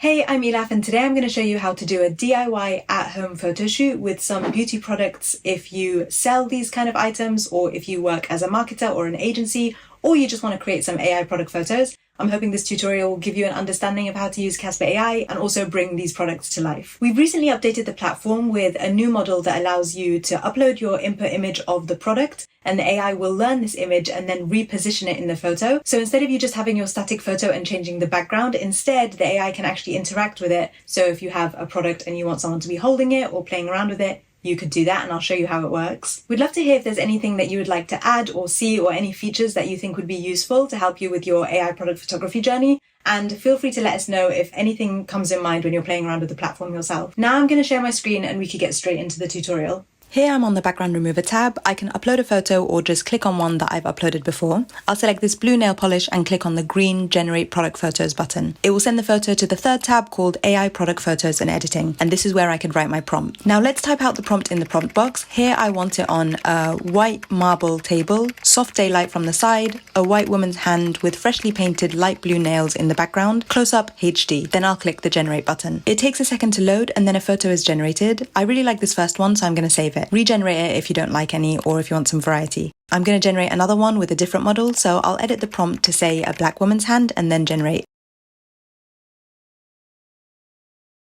Hey, I'm Elaf, and today I'm going to show you how to do a DIY at-home photo shoot with some beauty products if you sell these kind of items, or if you work as a marketer or an agency, or you just want to create some AI product photos. I'm hoping this tutorial will give you an understanding of how to use Caspa AI and also bring these products to life. We've recently updated the platform with a new model that allows you to upload your input image of the product, and the AI will learn this image and then reposition it in the photo. So instead of you just having your static photo and changing the background, instead the AI can actually interact with it. So if you have a product and you want someone to be holding it or playing around with it, you could do that, and I'll show you how it works. We'd love to hear if there's anything that you would like to add or see, or any features that you think would be useful to help you with your AI product photography journey. And feel free to let us know if anything comes in mind when you're playing around with the platform yourself. Now I'm going to share my screen and we could get straight into the tutorial. Here I'm on the background remover tab. I can upload a photo or just click on one that I've uploaded before. I'll select this blue nail polish and click on the green generate product photos button. It will send the photo to the third tab called AI product photos and editing, and this is where I could write my prompt. Now let's type out the prompt in the prompt box. Here I want it on a white marble table, soft daylight from the side, a white woman's hand with freshly painted light blue nails in the background, close up HD. Then I'll click the generate button. It takes a second to load and then a photo is generated. I really like this first one, so I'm going to save it. Regenerate it if you don't like any, or if you want some variety. I'm going to generate another one with a different model, so I'll edit the prompt to say a black woman's hand and then generate.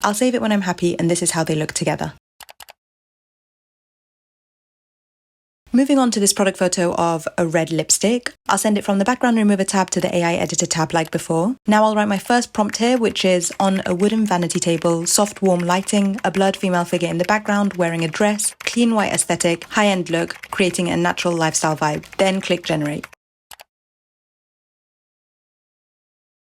I'll save it when I'm happy, and this is how they look together. Moving on to this product photo of a red lipstick, I'll send it from the background remover tab to the AI editor tab like before. Now I'll write my first prompt here, which is on a wooden vanity table, soft warm lighting, a blurred female figure in the background wearing a dress, clean white aesthetic, high-end look, creating a natural lifestyle vibe. Then click generate.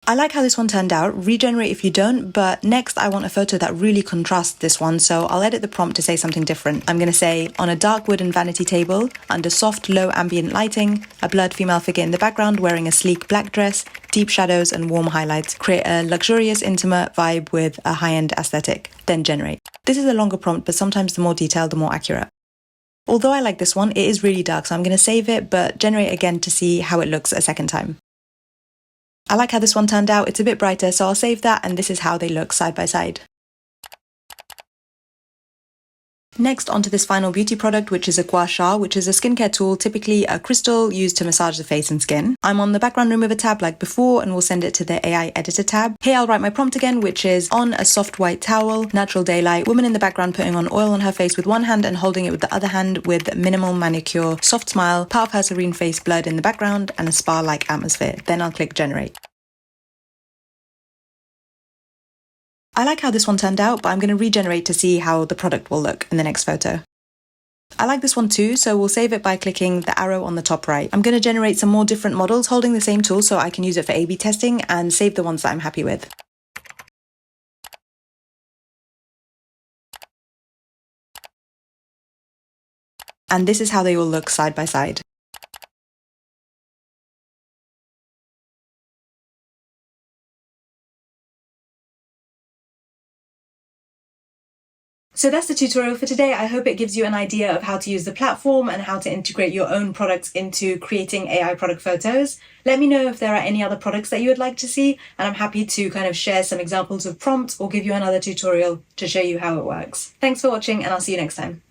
I like how this one turned out. Regenerate if you don't, but next I want a photo that really contrasts this one, so I'll edit the prompt to say something different. I'm going to say, on a dark wooden vanity table, under soft low ambient lighting, a blurred female figure in the background wearing a sleek black dress, deep shadows and warm highlights, create a luxurious intimate vibe with a high-end aesthetic. Then generate. This is a longer prompt, but sometimes the more detailed, the more accurate. Although I like this one, it is really dark, so I'm going to save it, but generate again to see how it looks a second time. I like how this one turned out. It's a bit brighter, so I'll save that, and this is how they look side by side. Next, onto this final beauty product, which is a gua sha, which is a skincare tool, typically a crystal used to massage the face and skin. I'm on the background remover tab like before, and we'll send it to the AI editor tab. Here I'll write my prompt again, which is on a soft white towel, natural daylight, woman in the background putting on oil on her face with one hand and holding it with the other hand with minimal manicure, soft smile, part of her serene face blurred in the background, and a spa-like atmosphere. Then I'll click generate. I like how this one turned out, but I'm going to regenerate to see how the product will look in the next photo. I like this one too, so we'll save it by clicking the arrow on the top right. I'm going to generate some more different models holding the same tool so I can use it for A/B testing and save the ones that I'm happy with. And this is how they will look side by side. So that's the tutorial for today. I hope it gives you an idea of how to use the platform and how to integrate your own products into creating AI product photos. Let me know if there are any other products that you would like to see, and I'm happy to kind of share some examples of prompts or give you another tutorial to show you how it works. Thanks for watching, and I'll see you next time.